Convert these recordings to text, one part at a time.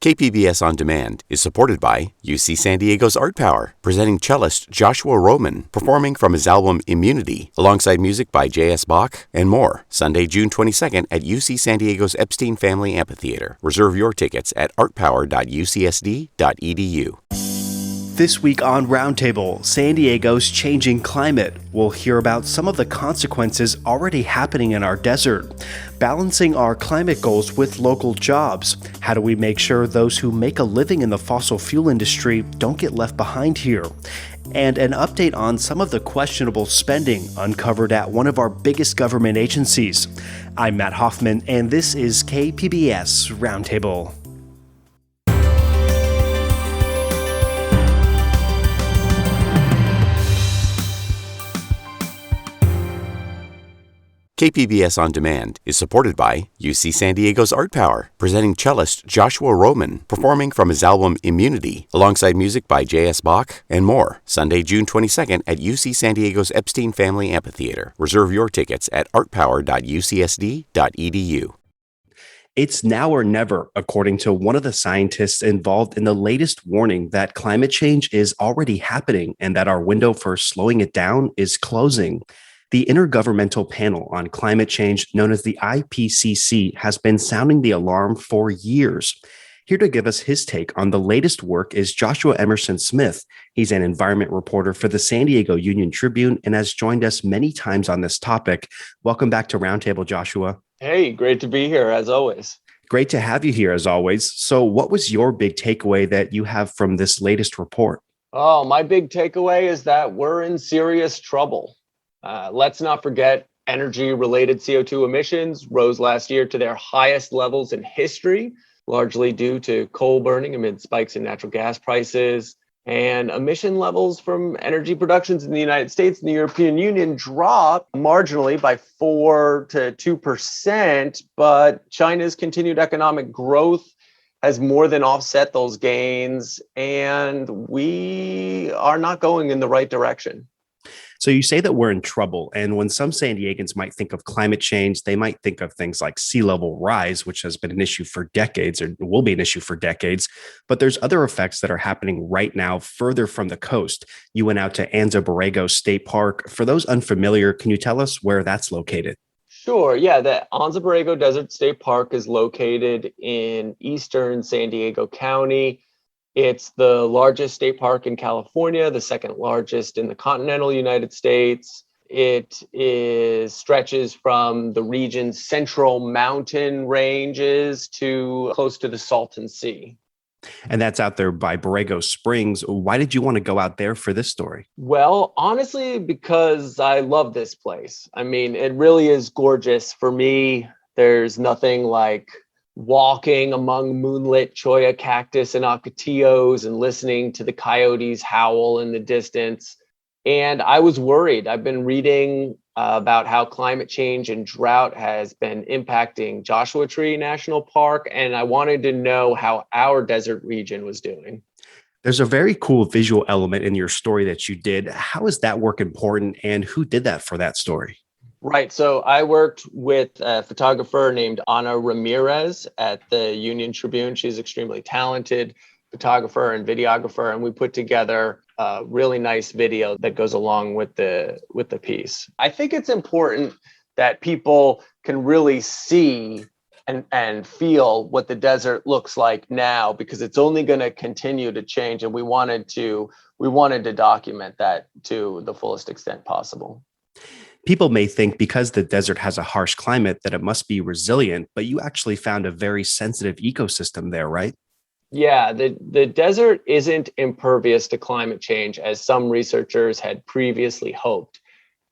KPBS On Demand is supported by UC San Diego's Art Power, presenting cellist Joshua Roman, performing from his album Immunity, alongside music by J.S. Bach and more, Sunday, June 22nd at UC San Diego's Epstein Family Amphitheater. Reserve your tickets at artpower.ucsd.edu. This week on Roundtable, San Diego's changing climate. We'll hear about some of the consequences already happening in our desert. Balancing our climate goals with local jobs. How do we make sure those who make a living in the fossil fuel industry don't get left behind here? And an update on some of the questionable spending uncovered at one of our biggest government agencies. I'm Matt Hoffman, and this is KPBS Roundtable. KPBS On Demand is supported by UC San Diego's Art Power, presenting cellist Joshua Roman, performing from his album Immunity, alongside music by J.S. Bach and more, Sunday, June 22nd at UC San Diego's Epstein Family Amphitheater. Reserve your tickets at artpower.ucsd.edu. It's now or never, according to one of the scientists involved in the latest warning that climate change is already happening and that our window for slowing it down is closing. The Intergovernmental Panel on Climate Change, known as the IPCC, has been sounding the alarm for years. Here to give us his take on the latest work is Joshua Emerson Smith. He's an environment reporter for the San Diego Union Tribune and has joined us many times on this topic. Welcome back to Roundtable, Joshua. Hey, great to be here, as always. Great to have you here, as always. So what was your big takeaway that you have from this latest report? Oh, my big takeaway is that we're in serious trouble. Let's not forget energy-related CO2 emissions rose last year to their highest levels in history, largely due to coal burning amid spikes in natural gas prices. And emission levels from energy productions in the United States and the European Union dropped marginally by 4 to 2%, but China's continued economic growth has more than offset those gains, and we are not going in the right direction. So you say that we're in trouble. And when some San Diegans might think of climate change, they might think of things like sea level rise, which has been an issue for decades or will be an issue for decades. But there's other effects that are happening right now further from the coast. You went out to Anza-Borrego State Park. For those unfamiliar, can you tell us where that's located? Sure. Yeah, the Anza-Borrego Desert State Park is located in eastern San Diego County. It's the largest state park in California, the second largest in the continental United States. It stretches from the region's central mountain ranges to close to the Salton Sea. And that's out there by Borrego Springs. Why did you want to go out there for this story? Well, honestly, because I love this place. I mean, it really is gorgeous. For me, there's nothing like walking among moonlit cholla cactus and ocotillos and listening to the coyotes howl in the distance. And I was worried. I've been reading about how climate change and drought has been impacting Joshua Tree National Park, and I wanted to know how our desert region was doing. There's a very cool visual element in your story that you did. How is that work important, and who did that for that story? Right. So I worked with a photographer named Ana Ramirez at the Union Tribune. She's extremely talented photographer and videographer, and we put together a really nice video that goes along with the piece. I think it's important that people can really see and feel what the desert looks like now, because it's only going to continue to change, and we wanted to document that to the fullest extent possible. People may think because the desert has a harsh climate that it must be resilient, but you actually found a very sensitive ecosystem there, right? Yeah, the desert isn't impervious to climate change, as some researchers had previously hoped.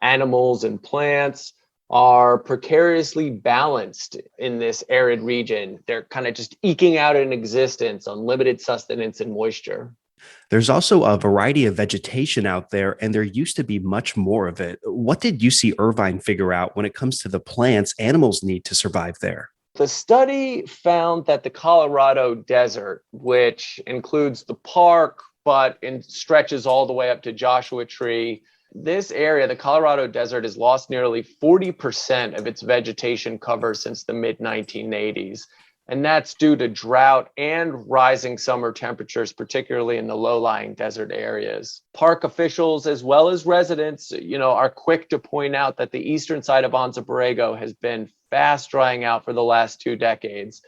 Animals and plants are precariously balanced in this arid region. They're kind of just eking out an existence on limited sustenance and moisture. There's also a variety of vegetation out there, and there used to be much more of it. What did UC Irvine figure out when it comes to the plants animals need to survive there? The study found that the Colorado Desert, which includes the park, but stretches all the way up to Joshua Tree, this area, the Colorado Desert, has lost nearly 40% of its vegetation cover since the mid-1980s. And that's due to drought and rising summer temperatures, particularly in the low-lying desert areas. Park officials, as well as residents, are quick to point out that the eastern side of Anza-Borrego has been fast drying out for the last 2 decades,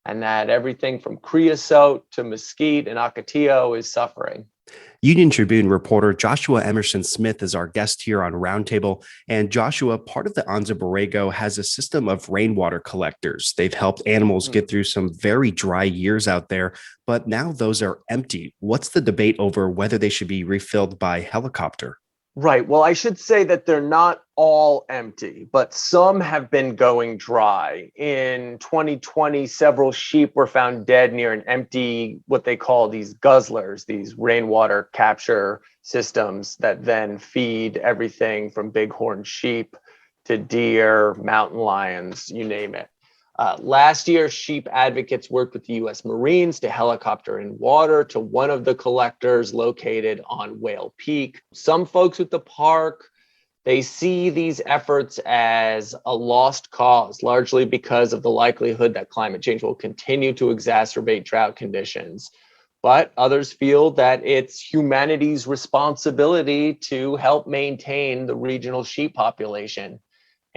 and that everything from creosote to mesquite and ocotillo is suffering. Union Tribune reporter Joshua Emerson Smith is our guest here on Roundtable. And Joshua, part of the Anza-Borrego has a system of rainwater collectors. They've helped animals get through some very dry years out there, but now those are empty. What's the debate over whether they should be refilled by helicopter? Right. Well, I should say that they're not all empty, but some have been going dry. In 2020, several sheep were found dead near an empty, what they call these guzzlers, these rainwater capture systems that then feed everything from bighorn sheep to deer, mountain lions, you name it. Last year, sheep advocates worked with the U.S. Marines to helicopter in water to one of the collectors located on Whale Peak. Some folks at the park, they see these efforts as a lost cause, largely because of the likelihood that climate change will continue to exacerbate drought conditions. But others feel that it's humanity's responsibility to help maintain the regional sheep population.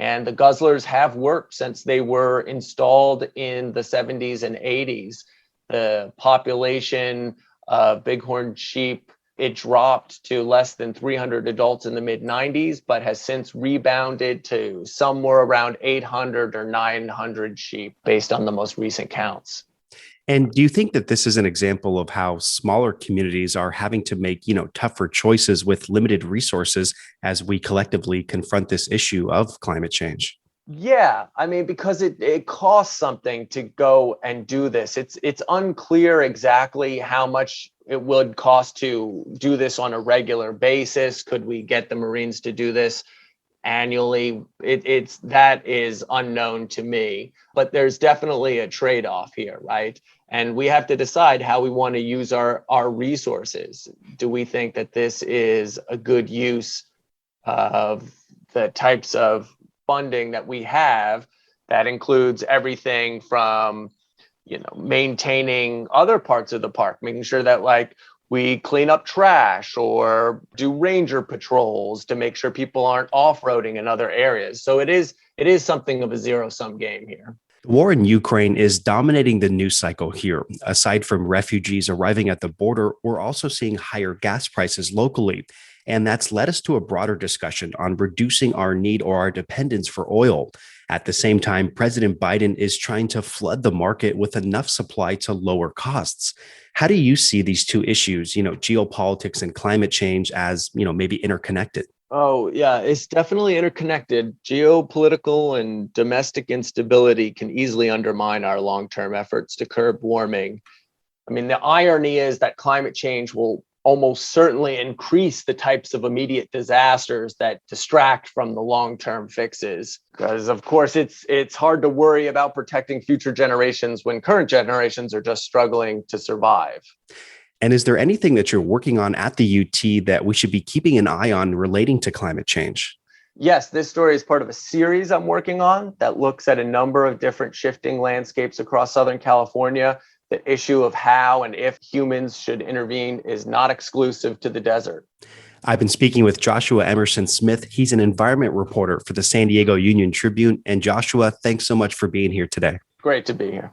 And the guzzlers have worked since they were installed in the 70s and 80s. The population of bighorn sheep, it dropped to less than 300 adults in the mid-90s, but has since rebounded to somewhere around 800 or 900 sheep based on the most recent counts. And do you think that this is an example of how smaller communities are having to make, tougher choices with limited resources as we collectively confront this issue of climate change? Yeah, because it costs something to go and do this. It's unclear exactly how much it would cost to do this on a regular basis. Could we get the Marines to do this annually? That is unknown to me, but there's definitely a trade-off here, right? And we have to decide how we want to use our resources. Do we think that this is a good use of the types of funding that we have? That includes everything from, maintaining other parts of the park, making sure that we clean up trash or do ranger patrols to make sure people aren't off-roading in other areas. So it is something of a zero-sum game here. The war in Ukraine is dominating the news cycle here. Aside from refugees arriving at the border, we're also seeing higher gas prices locally. And that's led us to a broader discussion on reducing our need or our dependence for oil. At the same time, President Biden is trying to flood the market with enough supply to lower costs. How do you see these two issues, geopolitics and climate change, as, maybe interconnected? Oh, yeah, it's definitely interconnected. Geopolitical and domestic instability can easily undermine our long-term efforts to curb warming. The irony is that climate change will almost certainly increase the types of immediate disasters that distract from the long-term fixes. Because, of course, it's hard to worry about protecting future generations when current generations are just struggling to survive. And is there anything that you're working on at the UT that we should be keeping an eye on relating to climate change? Yes, this story is part of a series I'm working on that looks at a number of different shifting landscapes across Southern California. The issue of how and if humans should intervene is not exclusive to the desert. I've been speaking with Joshua Emerson Smith. He's an environment reporter for the San Diego Union Tribune. And Joshua, thanks so much for being here today. Great to be here.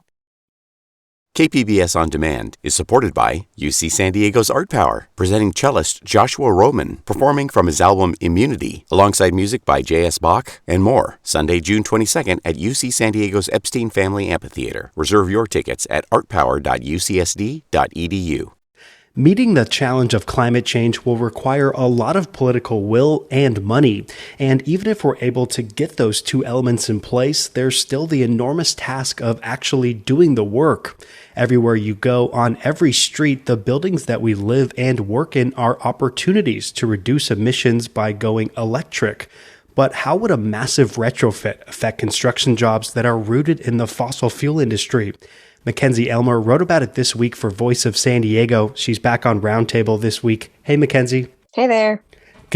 KPBS On Demand is supported by UC San Diego's Art Power, presenting cellist Joshua Roman, performing from his album Immunity, alongside music by J.S. Bach and more. Sunday, June 22nd at UC San Diego's Epstein Family Amphitheater. Reserve your tickets at artpower.ucsd.edu. Meeting the challenge of climate change will require a lot of political will and money. And even if we're able to get those two elements in place, there's still the enormous task of actually doing the work. Everywhere you go, on every street, the buildings that we live and work in are opportunities to reduce emissions by going electric. But how would a massive retrofit affect construction jobs that are rooted in the fossil fuel industry? Mackenzie Elmer wrote about it this week for Voice of San Diego. She's back on Roundtable this week. Hey, Mackenzie. Hey there.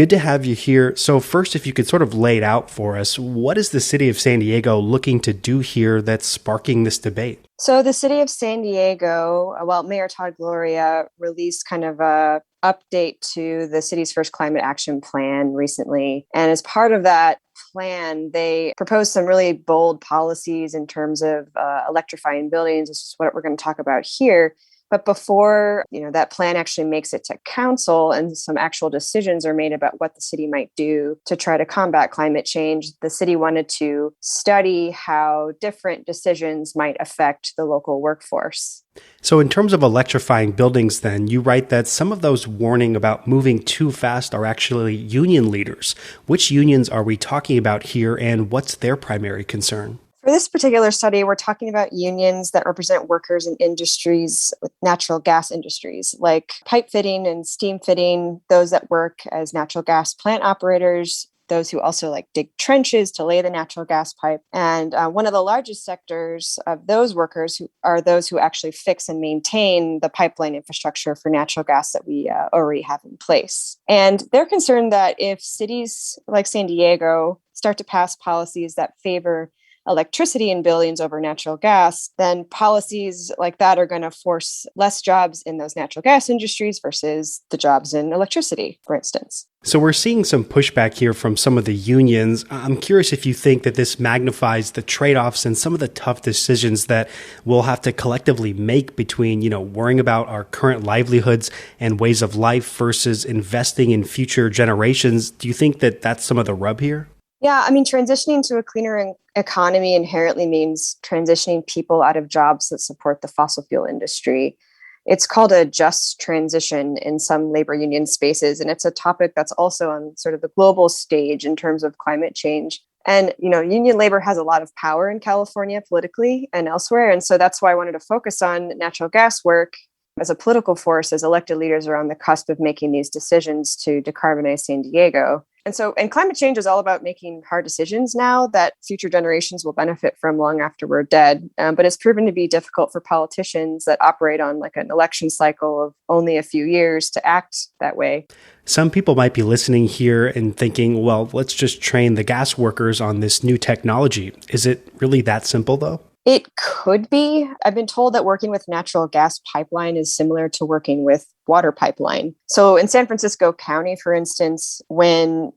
Good to have you here. So first, if you could sort of lay it out for us, what is the city of San Diego looking to do here that's sparking this debate? So the city of San Diego, Mayor Todd Gloria released kind of a update to the city's first climate action plan recently. And as part of that plan, they proposed some really bold policies in terms of electrifying buildings. This is what we're going to talk about here. But before, that plan actually makes it to council and some actual decisions are made about what the city might do to try to combat climate change, the city wanted to study how different decisions might affect the local workforce. So in terms of electrifying buildings, then, you write that some of those warning about moving too fast are actually union leaders. Which unions are we talking about here, and what's their primary concern? For this particular study, we're talking about unions that represent workers in industries with natural gas industries, like pipe fitting and steam fitting, those that work as natural gas plant operators, those who also dig trenches to lay the natural gas pipe. And one of the largest sectors of those workers are those who actually fix and maintain the pipeline infrastructure for natural gas that we already have in place. And they're concerned that if cities like San Diego start to pass policies that favor electricity in buildings over natural gas, then policies like that are going to force less jobs in those natural gas industries versus the jobs in electricity, for instance. So we're seeing some pushback here from some of the unions. I'm curious if you think that this magnifies the trade-offs and some of the tough decisions that we'll have to collectively make between, worrying about our current livelihoods and ways of life versus investing in future generations. Do you think that that's some of the rub here? Yeah, transitioning to a cleaner economy inherently means transitioning people out of jobs that support the fossil fuel industry. It's called a just transition in some labor union spaces, and it's a topic that's also on sort of the global stage in terms of climate change. And, union labor has a lot of power in California politically and elsewhere. And so that's why I wanted to focus on natural gas work as a political force, as elected leaders are on the cusp of making these decisions to decarbonize San Diego. And climate change is all about making hard decisions now that future generations will benefit from long after we're dead. But it's proven to be difficult for politicians that operate on an election cycle of only a few years to act that way. Some people might be listening here and thinking, well, let's just train the gas workers on this new technology. Is it really that simple, though? It could be. I've been told that working with natural gas pipeline is similar to working with water pipeline. So in San Francisco County, for instance, when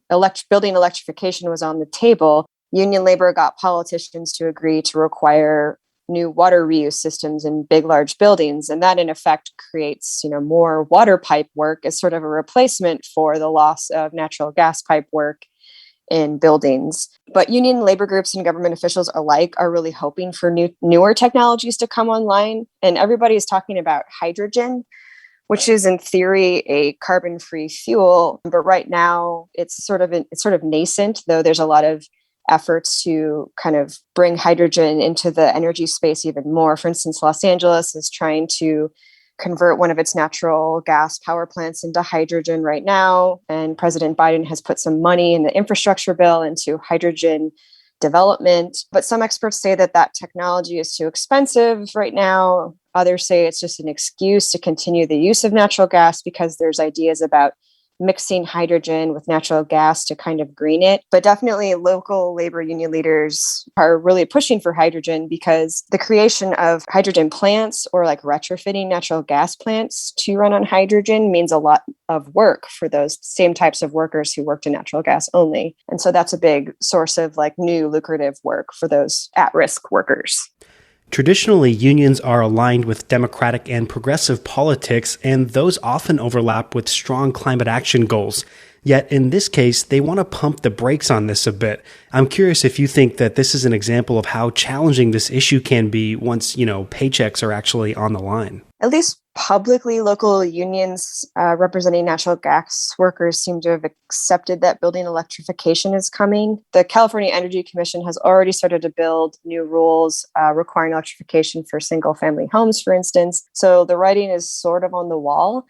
building electrification was on the table, union labor got politicians to agree to require new water reuse systems in big, large buildings. And that, in effect, creates more water pipe work as sort of a replacement for the loss of natural gas pipe work in buildings. But union labor groups and government officials alike are really hoping for newer technologies to come online. And everybody is talking about hydrogen, which is in theory a carbon-free fuel. But right now it's sort of nascent, though there's a lot of efforts to kind of bring hydrogen into the energy space even more. For instance, Los Angeles is trying to convert one of its natural gas power plants into hydrogen right now. And President Biden has put some money in the infrastructure bill into hydrogen development. But some experts say that technology is too expensive right now. Others say it's just an excuse to continue the use of natural gas because there's ideas about mixing hydrogen with natural gas to kind of green it. But definitely local labor union leaders are really pushing for hydrogen because the creation of hydrogen plants or retrofitting natural gas plants to run on hydrogen means a lot of work for those same types of workers who worked in natural gas only. And so that's a big source of new lucrative work for those at-risk workers. Traditionally, unions are aligned with democratic and progressive politics, and those often overlap with strong climate action goals. Yet in this case, they want to pump the brakes on this a bit. I'm curious if you think that this is an example of how challenging this issue can be once, paychecks are actually on the line. At least publicly, local unions representing natural gas workers seem to have accepted that building electrification is coming. The California Energy Commission has already started to build new rules requiring electrification for single-family homes, for instance. So the writing is sort of on the wall.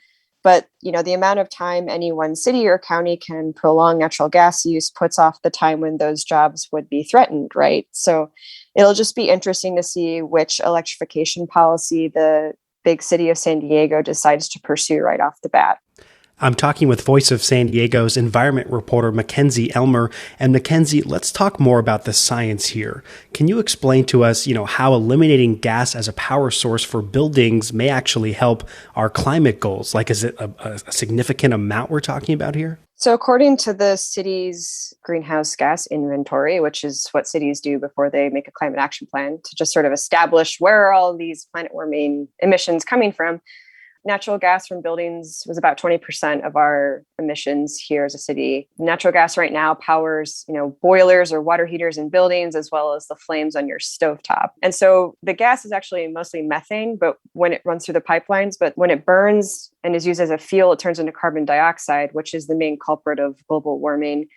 But, the amount of time any one city or county can prolong natural gas use puts off the time when those jobs would be threatened, right? So it'll just be interesting to see which electrification policy the big city of San Diego decides to pursue right off the bat. I'm talking with Voice of San Diego's environment reporter, Mackenzie Elmer. And Mackenzie, let's talk more about the science here. Can you explain to us, how eliminating gas as a power source for buildings may actually help our climate goals? Like, is it a significant amount we're talking about here? So according to the city's greenhouse gas inventory, which is what cities do before they make a climate action plan to just sort of establish where are all these planet warming emissions coming from, natural gas from buildings was about 20% of our emissions here as a city. Natural gas right now powers, boilers or water heaters in buildings, as well as the flames on your stovetop. And so the gas is actually mostly methane, but when it runs through the pipelines, but when it burns and is used as a fuel, it turns into carbon dioxide, which is the main culprit of global warming.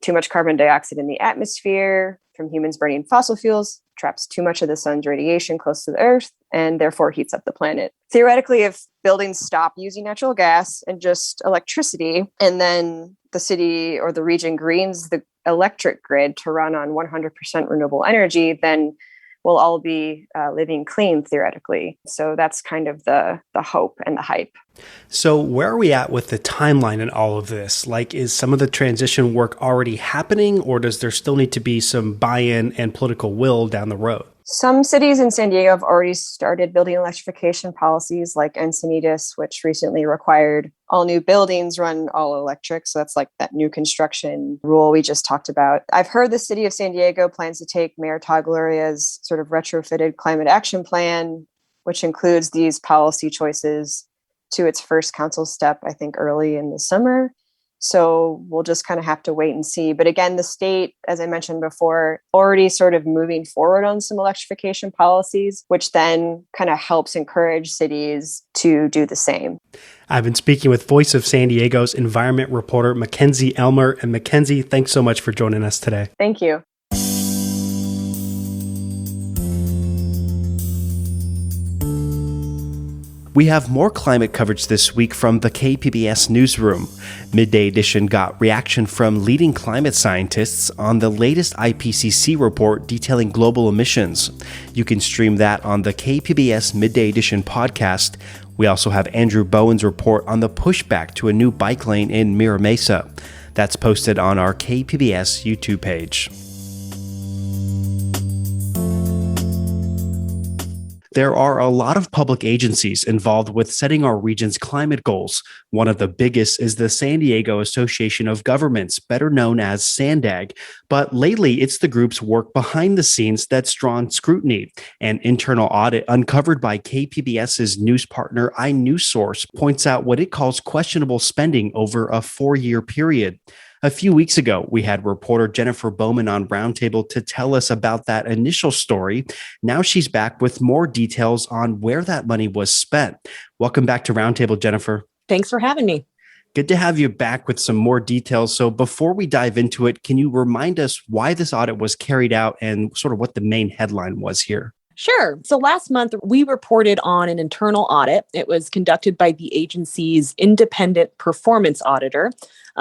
Too much carbon dioxide in the atmosphere from humans burning fossil fuels traps too much of the sun's radiation close to the earth and therefore heats up the planet. Theoretically, if buildings stop using natural gas and just electricity, and then the city or the region greens the electric grid to run on 100% renewable energy, then we'll all be living clean theoretically. So that's kind of the hope and the hype. So where are we at with the timeline in all of this? Like, is some of the transition work already happening, or does there still need to be some buy-in and political will down the road? Some cities in San Diego have already started building electrification policies, like Encinitas, which recently required all new buildings run all electric. So that's like that new construction rule we just talked about. I've heard the city of San Diego plans to take Mayor Todd Gloria's sort of retrofitted climate action plan, which includes these policy choices, to its first council step, I think early in the summer. So we'll just kind of have to wait and see. But again, the state, as I mentioned before, already sort of moving forward on some electrification policies, which then kind of helps encourage cities to do the same. I've been speaking with Voice of San Diego's environment reporter, Mackenzie Elmer. And Mackenzie, thanks so much for joining us today. Thank you. We have more climate coverage this week from the KPBS newsroom. Midday Edition got reaction from leading climate scientists on the latest IPCC report detailing global emissions. You can stream that on the KPBS Midday Edition podcast. We also have Andrew Bowen's report on the pushback to a new bike lane in Mira Mesa. That's posted on our KPBS YouTube page. There are a lot of public agencies involved with setting our region's climate goals. One of the biggest is the San Diego Association of Governments, better known as SANDAG. But lately, it's the group's work behind the scenes that's drawn scrutiny. An internal audit uncovered by KPBS's news partner iNewsSource points out what it calls questionable spending over a 4-year period. A few weeks ago, we had reporter Jennifer Bowman on Roundtable to tell us about that initial story. Now she's back with more details on where that money was spent. Welcome back to Roundtable, Jennifer. Thanks for having me. Good to have you back with some more details. So before we dive into it, can you remind us why this audit was carried out and sort of what the main headline was here? Sure. So last month, we reported on an internal audit. It was conducted by the agency's independent performance auditor.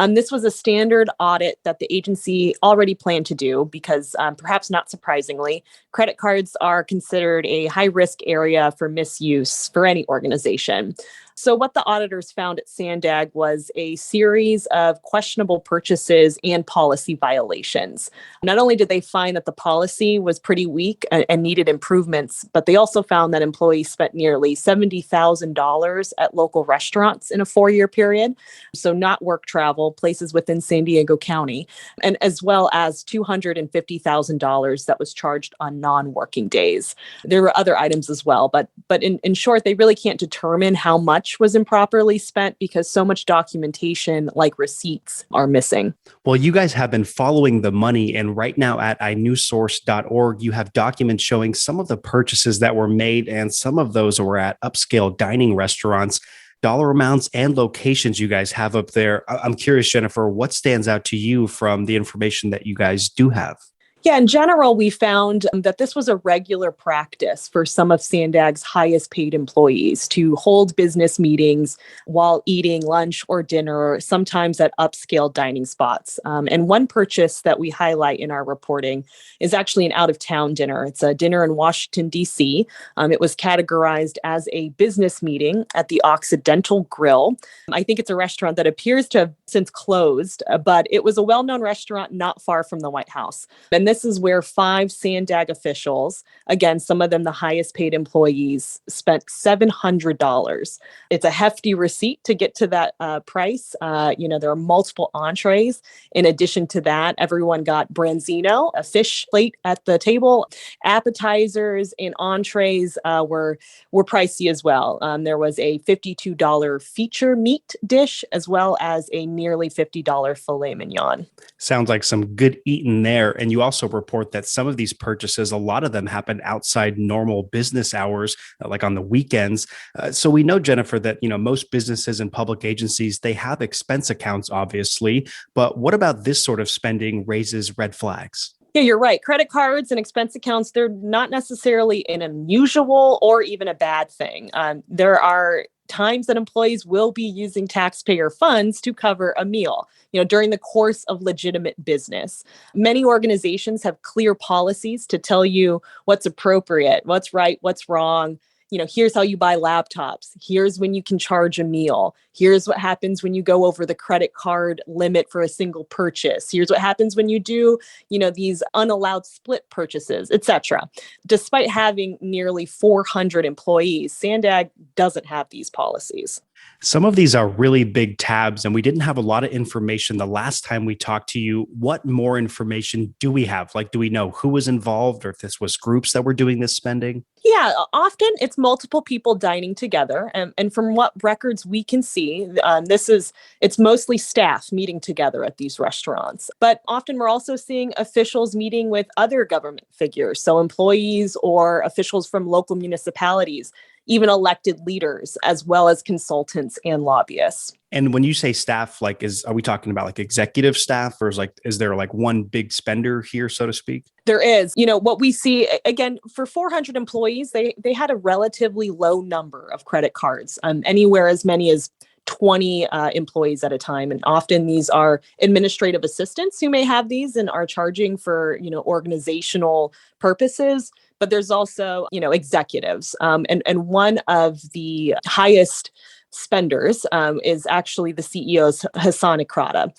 This was a standard audit that the agency already planned to do because, perhaps not surprisingly, credit cards are considered a high-risk area for misuse for any organization. So what the auditors found at SANDAG was a series of questionable purchases and policy violations. Not only did they find that the policy was pretty weak and needed improvements, but they also found that employees spent nearly $70,000 at local restaurants in a 4-year period. So not work travel, places within San Diego County, and as well as $250,000 that was charged on non-working days. There were other items as well, but in short, they really can't determine how much was improperly spent because so much documentation like receipts are missing. Well, you guys have been following the money, and right now at inewsource.org, you have documents showing some of the purchases that were made, and some of those were at upscale dining restaurants. Dollar amounts and locations you guys have up there. I'm curious, Jennifer, what stands out to you from the information that you guys do have? Yeah, in general, we found that this was a regular practice for some of SANDAG's highest paid employees to hold business meetings while eating lunch or dinner, sometimes at upscale dining spots. And one purchase that we highlight in our reporting is actually an out of town dinner. It's a dinner in Washington, D.C. It was categorized as a business meeting at the Occidental Grill. I think it's a restaurant that appears to have since closed, but it was a well known restaurant not far from the White House. And this is where 5 SANDAG officials, again, some of them the highest paid employees, spent $700. It's a hefty receipt to get to that price. There are multiple entrees. In addition to that, everyone got branzino, a fish plate at the table. Appetizers and entrees were pricey as well. There was a $52 feature meat dish, as well as a nearly $50 filet mignon. Sounds like some good eating there. And you also report that some of these purchases, a lot of them happen outside normal business hours, like on the weekends. So we know, Jennifer, that most businesses and public agencies, they have expense accounts, obviously. But what about this sort of spending raises red flags? Yeah, you're right. Credit cards and expense accounts, they're not necessarily an unusual or even a bad thing. There are times that employees will be using taxpayer funds to cover a meal, during the course of legitimate business. Many organizations have clear policies to tell you what's appropriate, what's right, what's wrong. Here's how you buy laptops. Here's when you can charge a meal. Here's what happens when you go over the credit card limit for a single purchase. Here's what happens when you do, these unallowed split purchases, etc. Despite having nearly 400 employees, SANDAG doesn't have these policies. Some of these are really big tabs, and we didn't have a lot of information the last time we talked to you. What more information do we have? Like, do we know who was involved, or if this was groups that were doing this spending? Yeah, often it's multiple people dining together. And from what records we can see, it's mostly staff meeting together at these restaurants. But often we're also seeing officials meeting with other government figures, so employees or officials from local municipalities, even elected leaders, as well as consultants and lobbyists. And when you say staff, are we talking about like executive staff, or is there like one big spender here, so to speak? There is. What we see, again, for 400 employees, they had a relatively low number of credit cards, anywhere as many as 20 employees at a time. And often these are administrative assistants who may have these and are charging for, organizational purposes. But there's also, executives. And one of the highest spenders is actually the CEO's Hassan Ikrada.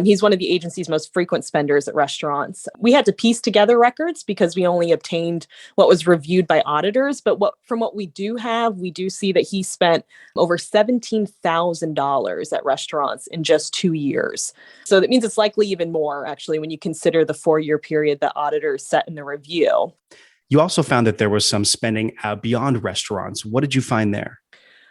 He's one of the agency's most frequent spenders at restaurants. We had to piece together records because we only obtained what was reviewed by auditors. But from what we do have, we do see that he spent over $17,000 at restaurants in just 2 years. So that means it's likely even more, actually, when you consider the 4-year period that auditors set in the review. You also found that there was some spending beyond restaurants. What did you find there?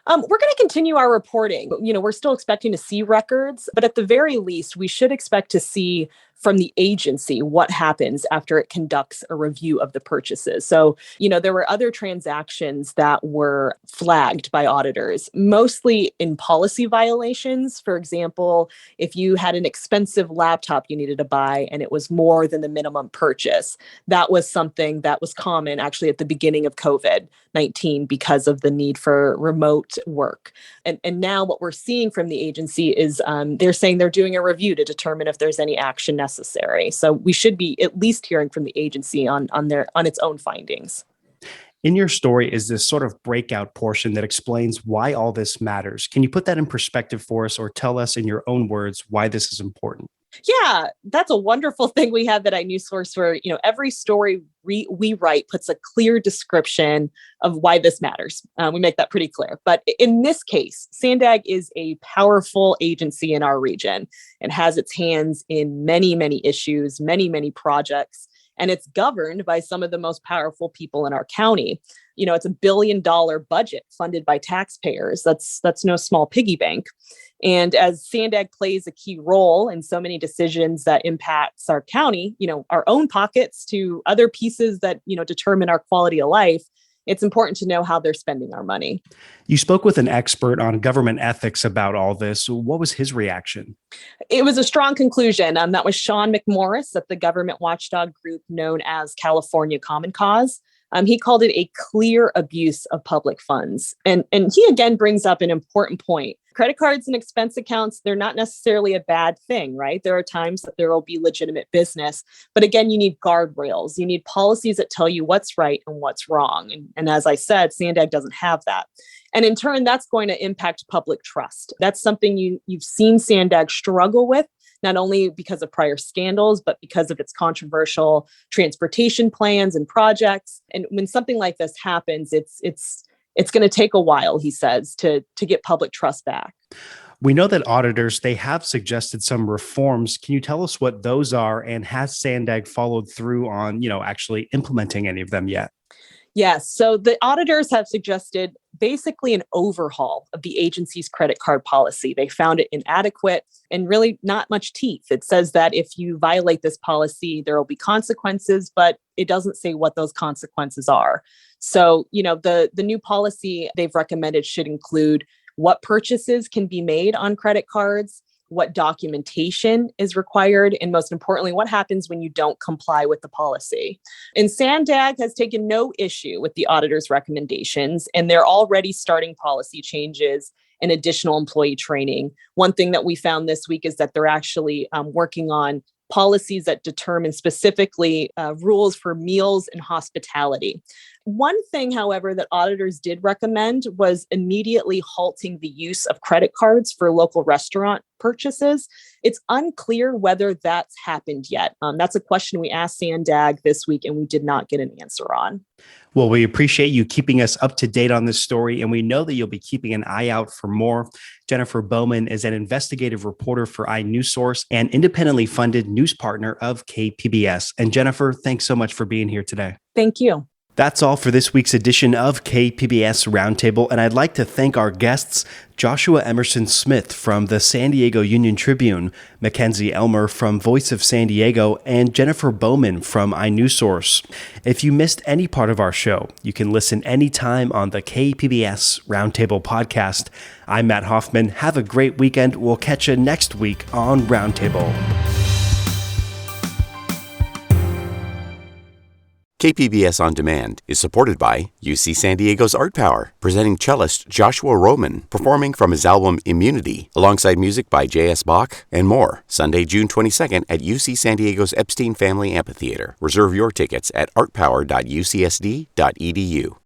We're going to continue our reporting. We're still expecting to see records, but at the very least, we should expect to see from the agency what happens after it conducts a review of the purchases. So, there were other transactions that were flagged by auditors, mostly in policy violations. For example, if you had an expensive laptop you needed to buy and it was more than the minimum purchase, that was something that was common actually at the beginning of COVID-19 because of the need for remote work. And now what we're seeing from the agency is they're saying they're doing a review to determine if there's any action necessary. So we should be at least hearing from the agency on its own findings. In your story is this sort of breakout portion that explains why all this matters. Can you put that in perspective for us, or tell us in your own words why this is important? Yeah, that's a wonderful thing we have at iNewsSource where, every story we write puts a clear description of why this matters. We make that pretty clear. But in this case, SANDAG is a powerful agency in our region and has its hands in many, many issues, many, many projects. And it's governed by some of the most powerful people in our county. It's $1 billion budget funded by taxpayers. That's no small piggy bank. And as SANDAG plays a key role in so many decisions that impacts our county, our own pockets to other pieces that, determine our quality of life, it's important to know how they're spending our money. You spoke with an expert on government ethics about all this. What was his reaction? It was a strong conclusion. That was Sean McMorris at the government watchdog group known as California Common Cause. He called it a clear abuse of public funds. And he again brings up an important point. Credit cards and expense accounts, they're not necessarily a bad thing, right? There are times that there will be legitimate business. But again, you need guardrails. You need policies that tell you what's right and what's wrong. And as I said, SANDAG doesn't have that. And in turn, that's going to impact public trust. That's something you've seen SANDAG struggle with, not only because of prior scandals, but because of its controversial transportation plans and projects. And when something like this happens, it's going to take a while, he says, to get public trust back. We know that auditors, they have suggested some reforms. Can you tell us what those are, and has SANDAG followed through on, actually implementing any of them yet? Yes. So the auditors have suggested basically an overhaul of the agency's credit card policy. They found it inadequate and really not much teeth. It says that if you violate this policy, there will be consequences, but it doesn't say what those consequences are. So, the new policy they've recommended should include what purchases can be made on credit cards, what documentation is required, and most importantly, what happens when you don't comply with the policy. And SANDAG has taken no issue with the auditor's recommendations, and they're already starting policy changes and additional employee training. One thing that we found this week is that they're actually working on policies that determine specifically rules for meals and hospitality. One thing, however, that auditors did recommend was immediately halting the use of credit cards for local restaurant purchases. It's unclear whether that's happened yet. That's a question we asked SANDAG this week, and we did not get an answer on. Well, we appreciate you keeping us up to date on this story, and we know that you'll be keeping an eye out for more. Jennifer Bowman is an investigative reporter for iNewsSource and independently funded news partner of KPBS. And Jennifer, thanks so much for being here today. Thank you. That's all for this week's edition of KPBS Roundtable, and I'd like to thank our guests, Joshua Emerson Smith from the San Diego Union-Tribune, Mackenzie Elmer from Voice of San Diego, and Jennifer Bowman from iNewsSource. If you missed any part of our show, you can listen anytime on the KPBS Roundtable podcast. I'm Matt Hoffman. Have a great weekend. We'll catch you next week on Roundtable. KPBS On Demand is supported by UC San Diego's Art Power, presenting cellist Joshua Roman, performing from his album Immunity, alongside music by J.S. Bach and more, Sunday, June 22nd at UC San Diego's Epstein Family Amphitheater. Reserve your tickets at artpower.ucsd.edu.